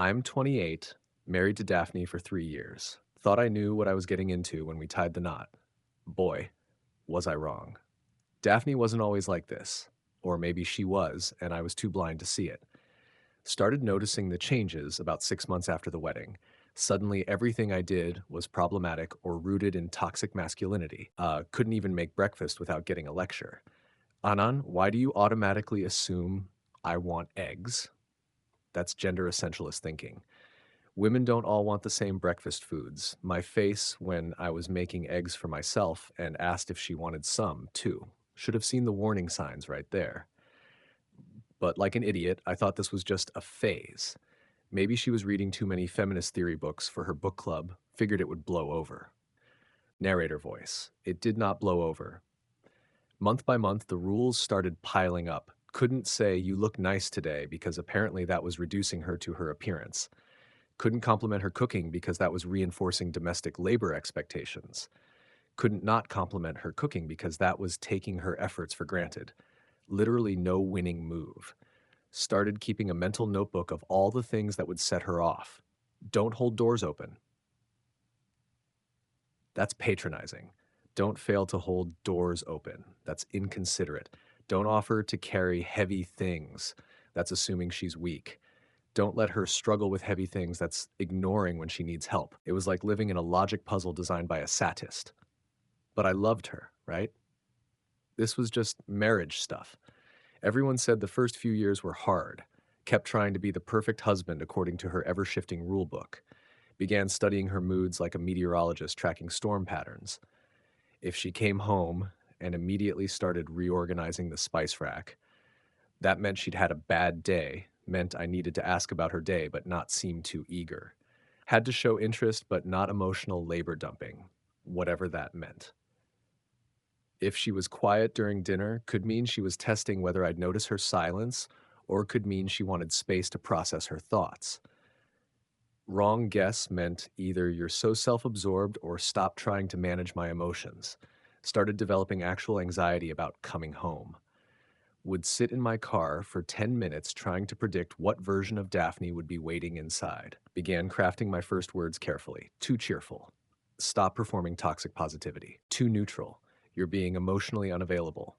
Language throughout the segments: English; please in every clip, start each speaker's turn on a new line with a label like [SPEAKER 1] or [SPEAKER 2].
[SPEAKER 1] I'm 28, married to Daphne for 3 years. Thought I knew what I was getting into when we tied the knot. Boy, was I wrong. Daphne wasn't always like this. Or maybe she was, and I was too blind to see it. Started noticing the changes about 6 months after the wedding. Suddenly, everything I did was problematic or rooted in toxic masculinity. Couldn't even make breakfast without getting a lecture. Anan, why do you automatically assume I want eggs? That's gender essentialist thinking. Women don't all want the same breakfast foods. My face when I was making eggs for myself and asked if she wanted some, too. Should have seen the warning signs right there. But like an idiot, I thought this was just a phase. Maybe she was reading too many feminist theory books for her book club, figured it would blow over. Narrator voice. It did not blow over. Month by month, the rules started piling up. Couldn't say, you look nice today, because apparently that was reducing her to her appearance. Couldn't compliment her cooking because that was reinforcing domestic labor expectations. Couldn't not compliment her cooking because that was taking her efforts for granted. Literally no winning move. Started keeping a mental notebook of all the things that would set her off. Don't hold doors open. That's patronizing. Don't fail to hold doors open. That's inconsiderate. Don't offer to carry heavy things. That's assuming she's weak. Don't let her struggle with heavy things. That's ignoring when she needs help. It was like living in a logic puzzle designed by a satist. But I loved her, right? This was just marriage stuff. Everyone said the first few years were hard, kept trying to be the perfect husband according to her ever-shifting rulebook, began studying her moods like a meteorologist tracking storm patterns. If she came home and immediately started reorganizing the spice rack, that meant she'd had a bad day, meant I needed to ask about her day but not seem too eager. Had to show interest but not emotional labor dumping, whatever that meant. If she was quiet during dinner, could mean she was testing whether I'd notice her silence, or could mean she wanted space to process her thoughts. Wrong guess meant either you're so self-absorbed or stop trying to manage my emotions. Started developing actual anxiety about coming home. Would sit in my car for 10 minutes trying to predict what version of Daphne would be waiting inside. Began crafting my first words carefully. Too cheerful. Stop performing toxic positivity. Too neutral. You're being emotionally unavailable.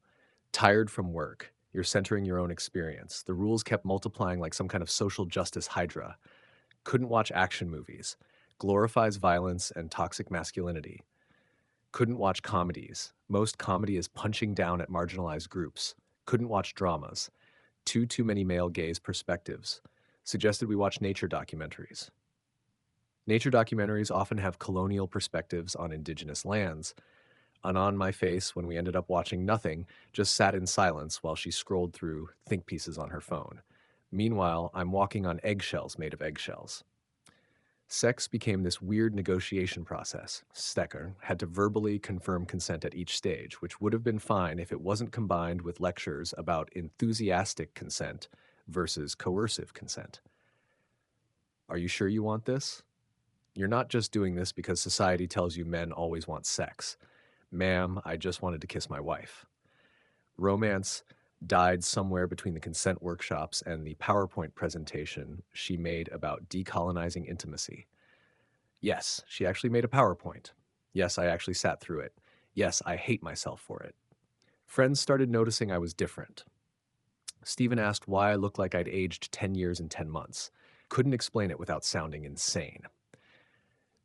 [SPEAKER 1] Tired from work. You're centering your own experience. The rules kept multiplying like some kind of social justice hydra. Couldn't watch action movies. Glorifies violence and toxic masculinity. Couldn't watch comedies. Most comedy is punching down at marginalized groups. Couldn't watch dramas. Too many male gaze perspectives. Suggested we watch nature documentaries. Nature documentaries often have colonial perspectives on indigenous lands. And on my face, when we ended up watching nothing, just sat in silence while she scrolled through think pieces on her phone. Meanwhile, I'm walking on eggshells made of eggshells. Sex became this weird negotiation process. Stecker had to verbally confirm consent at each stage, which would have been fine if it wasn't combined with lectures about enthusiastic consent versus coercive consent. Are you sure you want this? You're not just doing this because society tells you men always want sex. Ma'am, I just wanted to kiss my wife. Romance died somewhere between the consent workshops and the PowerPoint presentation she made about decolonizing intimacy. Yes, she actually made a PowerPoint. Yes, I actually sat through it. Yes, I hate myself for it. Friends started noticing I was different. Stephen asked why I looked like I'd aged 10 years in 10 months. Couldn't explain it without sounding insane.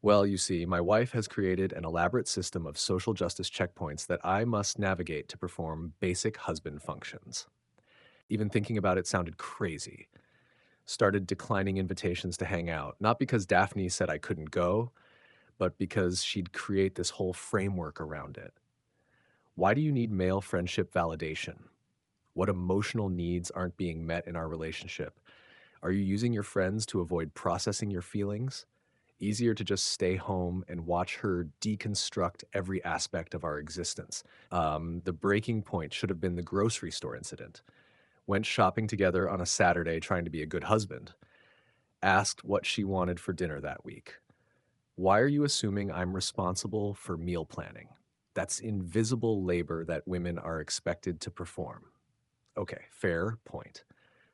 [SPEAKER 1] Well, you see, my wife has created an elaborate system of social justice checkpoints that I must navigate to perform basic husband functions. Even thinking about it sounded crazy. Started declining invitations to hang out, not because Daphne said I couldn't go, but because she'd create this whole framework around it. Why do you need male friendship validation? What emotional needs aren't being met in our relationship? Are you using your friends to avoid processing your feelings? Easier to just stay home and watch her deconstruct every aspect of our existence. The breaking point should have been the grocery store incident. Went shopping together on a Saturday trying to be a good husband. Asked what she wanted for dinner that week. Why are you assuming I'm responsible for meal planning? That's invisible labor that women are expected to perform. Okay, fair point.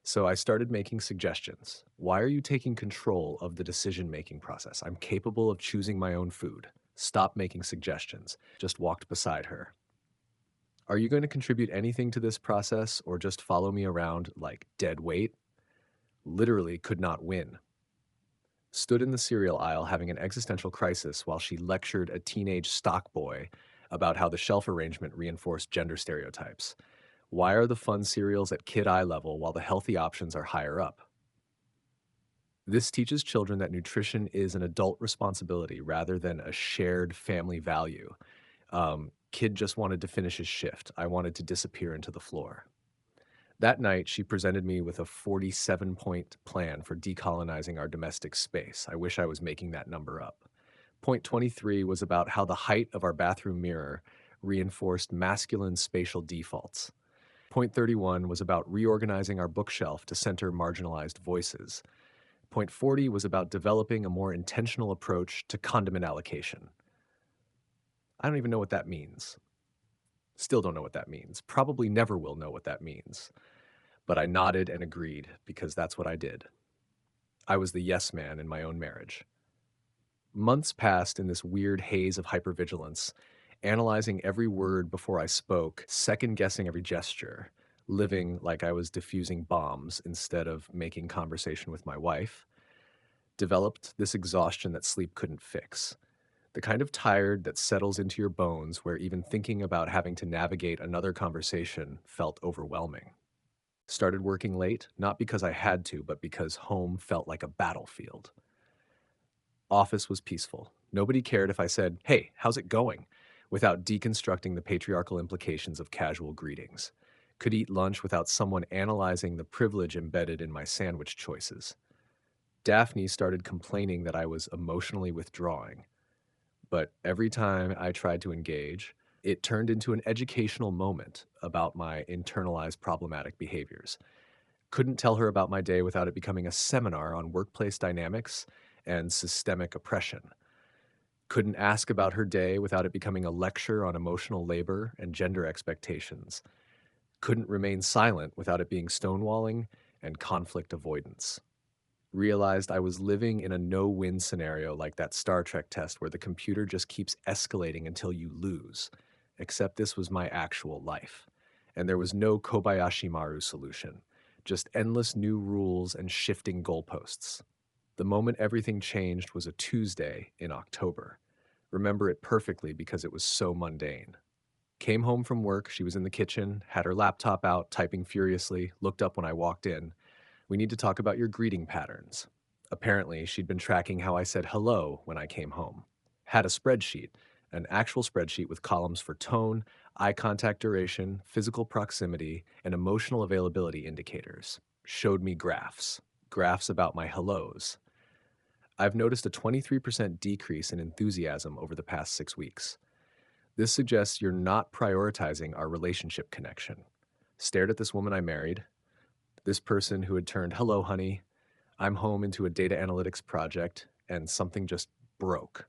[SPEAKER 1] So I started making suggestions. Why are you taking control of the decision making process? I'm capable of choosing my own food. Stop making suggestions. Just walked beside her. Are you going to contribute anything to this process or just follow me around like dead weight? Literally could not win. Stood in the cereal aisle having an existential crisis while she lectured a teenage stock boy about how the shelf arrangement reinforced gender stereotypes. Why are the fun cereals at kid eye level while the healthy options are higher up? This teaches children that nutrition is an adult responsibility rather than a shared family value. Kid just wanted to finish his shift. I wanted to disappear into the floor. That night, she presented me with a 47-point plan for decolonizing our domestic space. I wish I was making that number up. Point 23 was about how the height of our bathroom mirror reinforced masculine spatial defaults. Point 31 was about reorganizing our bookshelf to center marginalized voices. Point 40 was about developing a more intentional approach to condiment allocation. I don't even know what that means. Still don't know what that means. Probably never will know what that means. But I nodded and agreed because that's what I did. I was the yes man in my own marriage. Months passed in this weird haze of hypervigilance, analyzing every word before I spoke, second guessing every gesture, living like I was diffusing bombs instead of making conversation with my wife. Developed this exhaustion that sleep couldn't fix. The kind of tired that settles into your bones where even thinking about having to navigate another conversation felt overwhelming. Started working late, not because I had to, but because home felt like a battlefield. Office was peaceful. Nobody cared if I said, "Hey, how's it going?" without deconstructing the patriarchal implications of casual greetings. Could eat lunch without someone analyzing the privilege embedded in my sandwich choices. Daphne started complaining that I was emotionally withdrawing, but every time I tried to engage, it turned into an educational moment about my internalized problematic behaviors. Couldn't tell her about my day without it becoming a seminar on workplace dynamics and systemic oppression. Couldn't ask about her day without it becoming a lecture on emotional labor and gender expectations. Couldn't remain silent without it being stonewalling and conflict avoidance. Realized I was living in a no-win scenario like that Star Trek test where the computer just keeps escalating until you lose. Except this was my actual life. And there was no Kobayashi Maru solution, just endless new rules and shifting goalposts. The moment everything changed was a Tuesday in October. Remember it perfectly because it was so mundane. Came home from work, she was in the kitchen, had her laptop out, typing furiously, looked up when I walked in. "We need to talk about your greeting patterns." Apparently, she'd been tracking how I said hello when I came home. Had a spreadsheet, an actual spreadsheet with columns for tone, eye contact duration, physical proximity, and emotional availability indicators. Showed me graphs. Graphs about my hellos. I've noticed a 23% decrease in enthusiasm over the past 6 weeks. This suggests you're not prioritizing our relationship connection. Stared at this woman I married, this person who had turned, "Hello, honey, I'm home," into a data analytics project, and something just broke.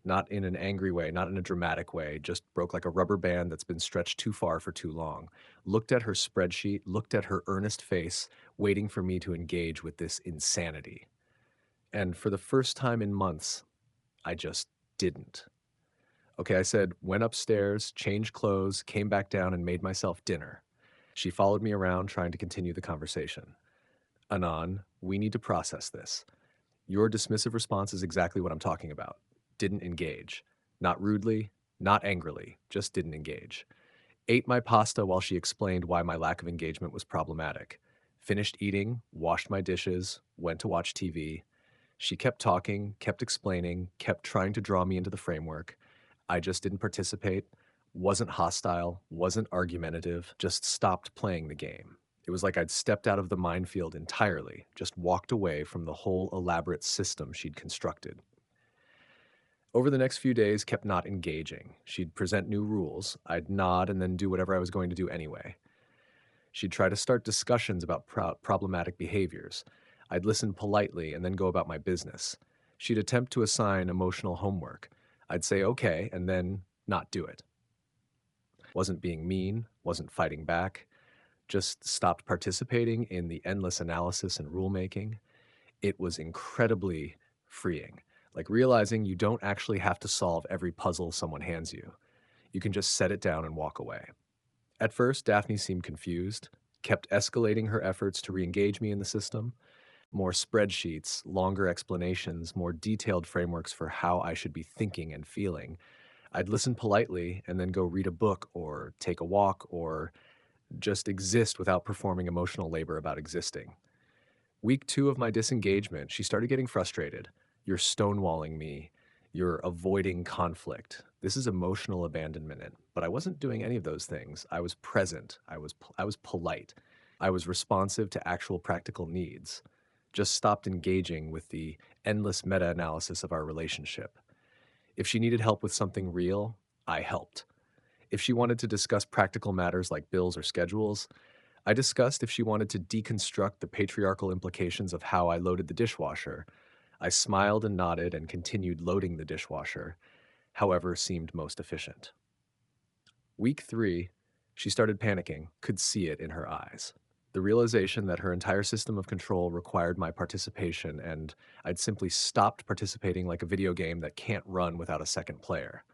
[SPEAKER 1] Not in an angry way, not in a dramatic way, just broke like a rubber band that's been stretched too far for too long. Looked at her spreadsheet, looked at her earnest face, waiting for me to engage with this insanity. And for the first time in months, I just didn't. Okay, I said, went upstairs, changed clothes, came back down, and made myself dinner. She followed me around, trying to continue the conversation. "Anon, we need to process this. Your dismissive response is exactly what I'm talking about. Didn't engage. Not rudely, not angrily, just didn't engage. Ate my pasta while she explained why my lack of engagement was problematic. Finished eating, washed my dishes, went to watch TV. She kept talking, kept explaining, kept trying to draw me into the framework. I just didn't participate, wasn't hostile, wasn't argumentative, just stopped playing the game. It was like I'd stepped out of the minefield entirely, just walked away from the whole elaborate system she'd constructed. Over the next few days, kept not engaging. She'd present new rules. I'd nod and then do whatever I was going to do anyway. She'd try to start discussions about problematic behaviors. I'd listen politely and then go about my business. She'd attempt to assign emotional homework. I'd say okay and then not do it. Wasn't being mean, wasn't fighting back, just stopped participating in the endless analysis and rulemaking. It was incredibly freeing, like realizing you don't actually have to solve every puzzle someone hands you. You can just set it down and walk away. At first, Daphne seemed confused, kept escalating her efforts to re-engage me in the system. More spreadsheets, longer explanations, more detailed frameworks for how I should be thinking and feeling. I'd listen politely and then go read a book or take a walk or just exist without performing emotional labor about existing. Week 2 of my disengagement, she started getting frustrated. You're stonewalling me. You're avoiding conflict. This is emotional abandonment. But I wasn't doing any of those things. I was present. I was polite. I was responsive to actual practical needs. Just stopped engaging with the endless meta-analysis of our relationship. If she needed help with something real, I helped. If she wanted to discuss practical matters like bills or schedules, I discussed if she wanted to deconstruct the patriarchal implications of how I loaded the dishwasher. I smiled and nodded and continued loading the dishwasher, however seemed most efficient. Week 3, she started panicking, could see it in her eyes. The realization that her entire system of control required my participation, and I'd simply stopped participating like a video game that can't run without a second player.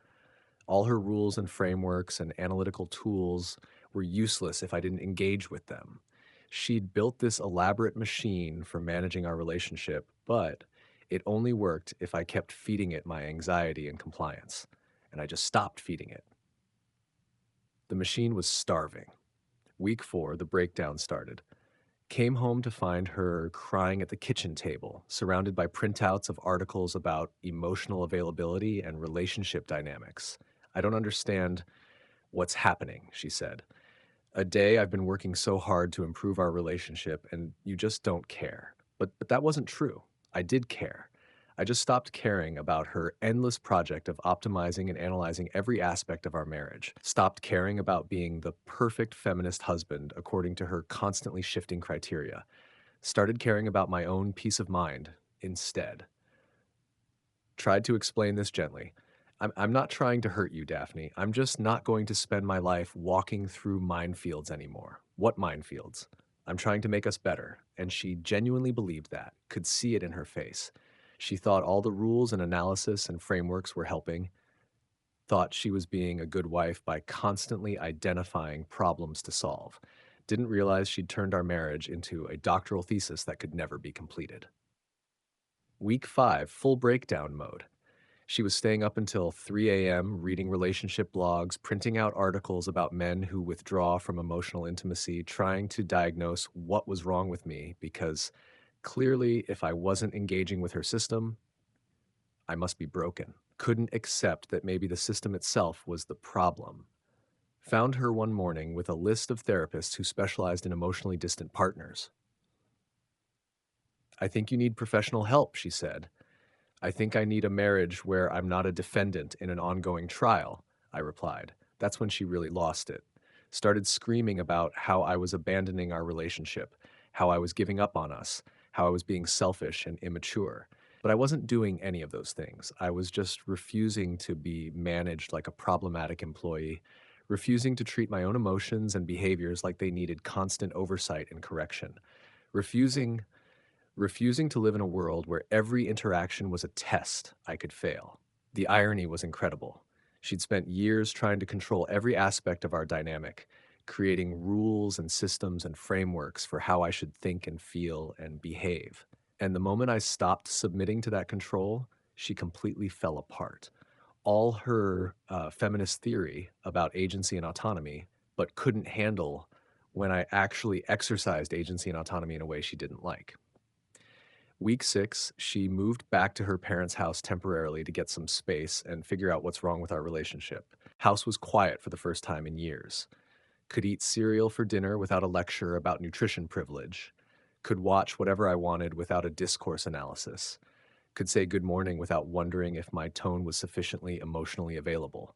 [SPEAKER 1] All her rules and frameworks and analytical tools were useless if I didn't engage with them. She'd built this elaborate machine for managing our relationship, but it only worked if I kept feeding it my anxiety and compliance, and I just stopped feeding it. The machine was starving. Week 4, the breakdown started. Came home to find her crying at the kitchen table, surrounded by printouts of articles about emotional availability and relationship dynamics. I don't understand what's happening, she said. A day I've been working so hard to improve our relationship, and you just don't care. But that wasn't true. I did care. I just stopped caring about her endless project of optimizing and analyzing every aspect of our marriage. Stopped caring about being the perfect feminist husband according to her constantly shifting criteria. Started caring about my own peace of mind instead. Tried to explain this gently. I'm not trying to hurt you, Daphne. I'm just not going to spend my life walking through minefields anymore. What minefields? I'm trying to make us better. And she genuinely believed that, could see it in her face. She thought all the rules and analysis and frameworks were helping, thought she was being a good wife by constantly identifying problems to solve. Didn't realize she'd turned our marriage into a doctoral thesis that could never be completed. Week 5, full breakdown mode. She was staying up until 3 a.m., reading relationship blogs, printing out articles about men who withdraw from emotional intimacy, trying to diagnose what was wrong with me because clearly, if I wasn't engaging with her system, I must be broken. Couldn't accept that maybe the system itself was the problem. Found her one morning with a list of therapists who specialized in emotionally distant partners. I think you need professional help, she said. I think I need a marriage where I'm not a defendant in an ongoing trial, I replied. That's when she really lost it. Started screaming about how I was abandoning our relationship, how I was giving up on us, how I was being selfish and immature. But I wasn't doing any of those things. I was just refusing to be managed like a problematic employee, refusing to treat my own emotions and behaviors like they needed constant oversight and correction, refusing refusing to live in a world where every interaction was a test I could fail. The irony was incredible. She'd spent years trying to control every aspect of our dynamic, creating rules and systems and frameworks for how I should think and feel and behave. And the moment I stopped submitting to that control, she completely fell apart. All her feminist theory about agency and autonomy, but couldn't handle when I actually exercised agency and autonomy in a way she didn't like. Week 6, she moved back to her parents' house temporarily to get some space and figure out what's wrong with our relationship. House was quiet for the first time in years. Could eat cereal for dinner without a lecture about nutrition privilege. Could watch whatever I wanted without a discourse analysis. Could say good morning without wondering if my tone was sufficiently emotionally available.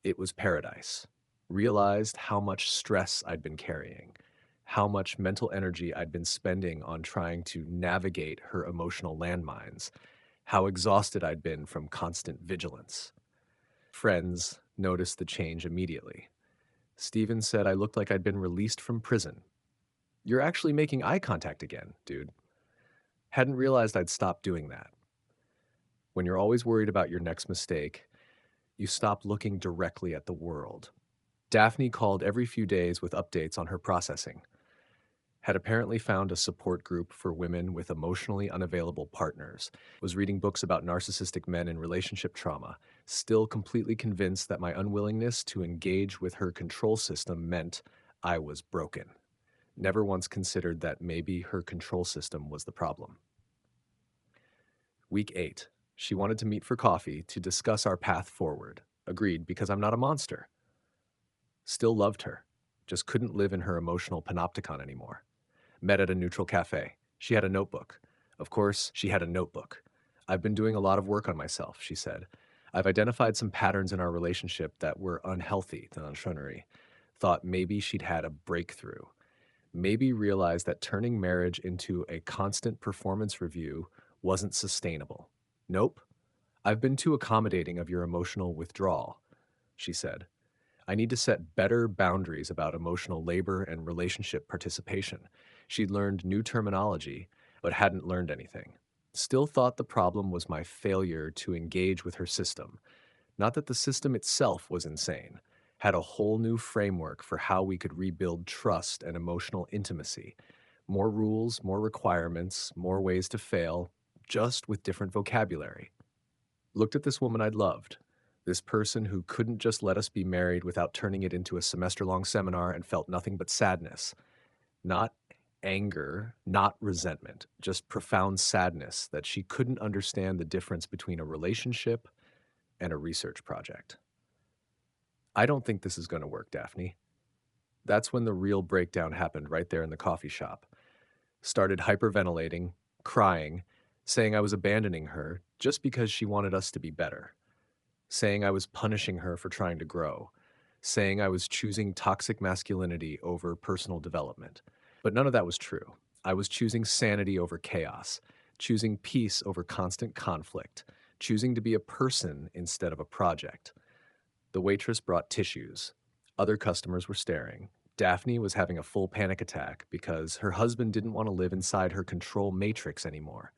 [SPEAKER 1] It was paradise. Realized how much stress I'd been carrying, how much mental energy I'd been spending on trying to navigate her emotional landmines, how exhausted I'd been from constant vigilance. Friends noticed the change immediately. Steven said I looked like I'd been released from prison. You're actually making eye contact again, dude. Hadn't realized I'd stopped doing that. When you're always worried about your next mistake, you stop looking directly at the world. Daphne called every few days with updates on her processing. Had apparently found a support group for women with emotionally unavailable partners, was reading books about narcissistic men and relationship trauma, still completely convinced that my unwillingness to engage with her control system meant I was broken. Never once considered that maybe her control system was the problem. Week 8. She wanted to meet for coffee to discuss our path forward. Agreed, because I'm not a monster. Still loved her. Just couldn't live in her emotional panopticon anymore. Met at a neutral cafe. She had a notebook. Of course, she had a notebook. I've been doing a lot of work on myself, she said. I've identified some patterns in our relationship that were unhealthy, the enchaînerie. Thought maybe she'd had a breakthrough. Maybe realized that turning marriage into a constant performance review wasn't sustainable. Nope. I've been too accommodating of your emotional withdrawal, she said. I need to set better boundaries about emotional labor and relationship participation. She'd learned new terminology, but hadn't learned anything. Still thought the problem was my failure to engage with her system. Not that the system itself was insane. Had a whole new framework for how we could rebuild trust and emotional intimacy. More rules, more requirements, more ways to fail, just with different vocabulary. Looked at this woman I'd loved, this person who couldn't just let us be married without turning it into a semester-long seminar and felt nothing but sadness. Not anger, not resentment, just profound sadness that she couldn't understand the difference between a relationship and a research project. I don't think this is going to work, Daphne. That's when the real breakdown happened right there in the coffee shop. Started hyperventilating, crying, saying I was abandoning her just because she wanted us to be better. Saying I was punishing her for trying to grow, saying I was choosing toxic masculinity over personal development. But none of that was true. I was choosing sanity over chaos, choosing peace over constant conflict, choosing to be a person instead of a project. The waitress brought tissues. Other customers were staring. Daphne was having a full panic attack because her husband didn't want to live inside her control matrix anymore.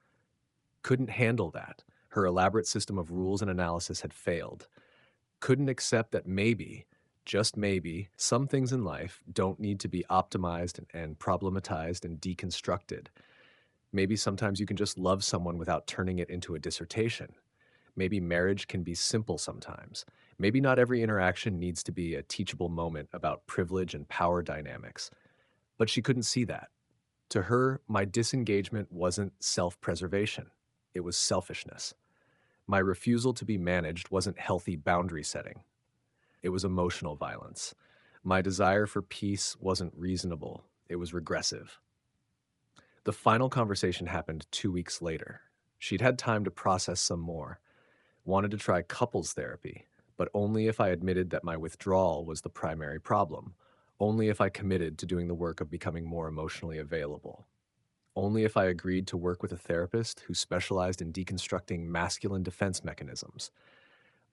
[SPEAKER 1] Couldn't handle that. Her elaborate system of rules and analysis had failed. Couldn't accept that maybe, just maybe, some things in life don't need to be optimized and problematized and deconstructed. Maybe sometimes you can just love someone without turning it into a dissertation. Maybe marriage can be simple sometimes. Maybe not every interaction needs to be a teachable moment about privilege and power dynamics. But she couldn't see that. To her, my disengagement wasn't self-preservation. It was selfishness. My refusal to be managed wasn't healthy boundary setting. It was emotional violence. My desire for peace wasn't reasonable. It was regressive. The final conversation happened 2 weeks later. She'd had time to process some more. Wanted to try couples therapy, but only if I admitted that my withdrawal was the primary problem. Only if I committed to doing the work of becoming more emotionally available. Only if I agreed to work with a therapist who specialized in deconstructing masculine defense mechanisms.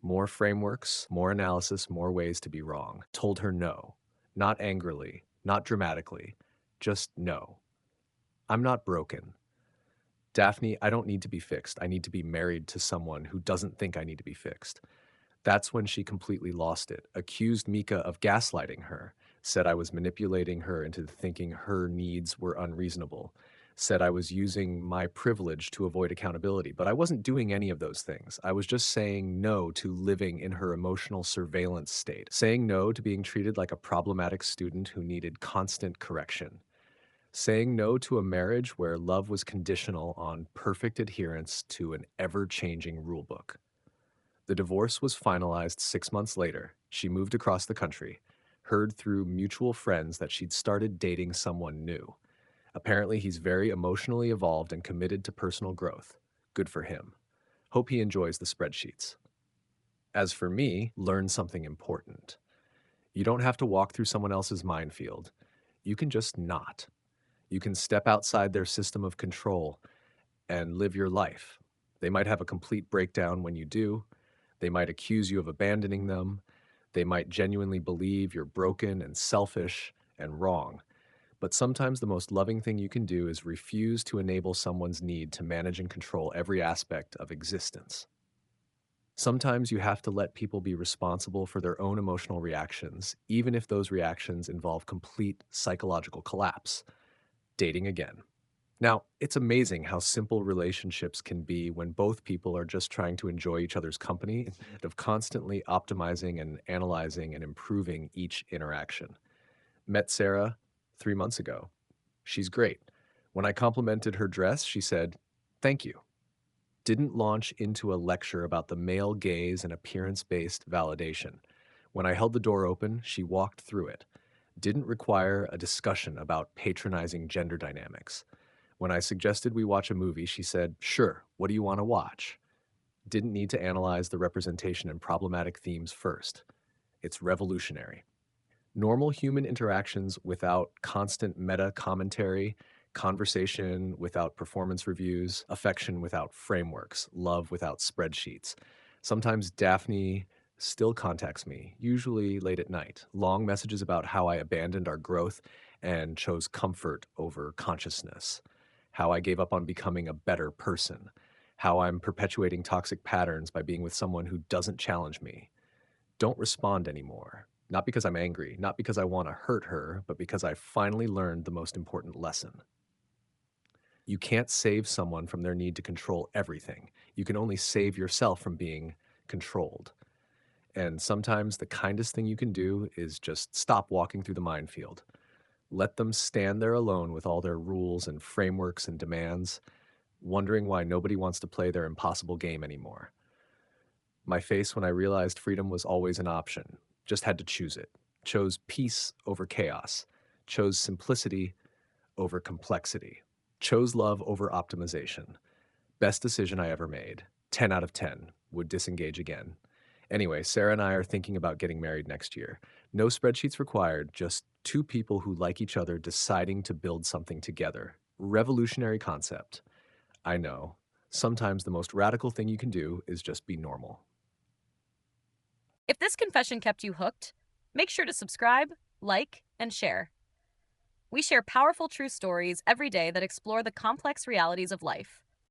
[SPEAKER 1] More frameworks, more analysis, more ways to be wrong. Told her no. Not angrily, not dramatically. Just no. I'm not broken. Daphne, I don't need to be fixed. I need to be married to someone who doesn't think I need to be fixed. That's when she completely lost it, accused Mika of gaslighting her, said I was manipulating her into thinking her needs were unreasonable, said I was using my privilege to avoid accountability, but I wasn't doing any of those things. I was just saying no to living in her emotional surveillance state, saying no to being treated like a problematic student who needed constant correction, saying no to a marriage where love was conditional on perfect adherence to an ever-changing rulebook. The divorce was finalized 6 months later. She moved across the country, heard through mutual friends that she'd started dating someone new. Apparently, he's very emotionally evolved and committed to personal growth. Good for him. Hope he enjoys the spreadsheets. As for me, learn something important. You don't have to walk through someone else's minefield. You can just not. You can step outside their system of control and live your life. They might have a complete breakdown when you do. They might accuse you of abandoning them. They might genuinely believe you're broken and selfish and wrong. But sometimes the most loving thing you can do is refuse to enable someone's need to manage and control every aspect of existence. Sometimes you have to let people be responsible for their own emotional reactions, even if those reactions involve complete psychological collapse. Dating again. Now, it's amazing how simple relationships can be when both people are just trying to enjoy each other's company instead of constantly optimizing and analyzing and improving each interaction. Met Sarah 3 months ago. She's great. When I complimented her dress, she said, "Thank you." Didn't launch into a lecture about the male gaze and appearance based validation. When I held the door open, she walked through it. Didn't require a discussion about patronizing gender dynamics. When I suggested we watch a movie, she said, "Sure, what do you want to watch?" Didn't need to analyze the representation and problematic themes first. It's revolutionary. Normal human interactions without constant meta commentary, conversation without performance reviews, affection without frameworks, love without spreadsheets. Sometimes Daphne still contacts me, usually late at night, long messages about how I abandoned our growth and chose comfort over consciousness, how I gave up on becoming a better person, how I'm perpetuating toxic patterns by being with someone who doesn't challenge me. Don't respond anymore. Not because I'm angry, not because I want to hurt her, but because I finally learned the most important lesson. You can't save someone from their need to control everything. You can only save yourself from being controlled. And sometimes the kindest thing you can do is just stop walking through the minefield. Let them stand there alone with all their rules and frameworks and demands, wondering why nobody wants to play their impossible game anymore. My face when I realized freedom was always an option. Just had to choose it. Chose peace over chaos. Chose simplicity over complexity. Chose love over optimization. Best decision I ever made. 10 out of 10. Would disengage again. Anyway, Sarah and I are thinking about getting married next year. No spreadsheets required, just two people who like each other deciding to build something together. Revolutionary concept. I know. Sometimes the most radical thing you can do is just be normal.
[SPEAKER 2] If this confession kept you hooked, make sure to subscribe, like, and share. We share powerful true stories every day that explore the complex realities of life.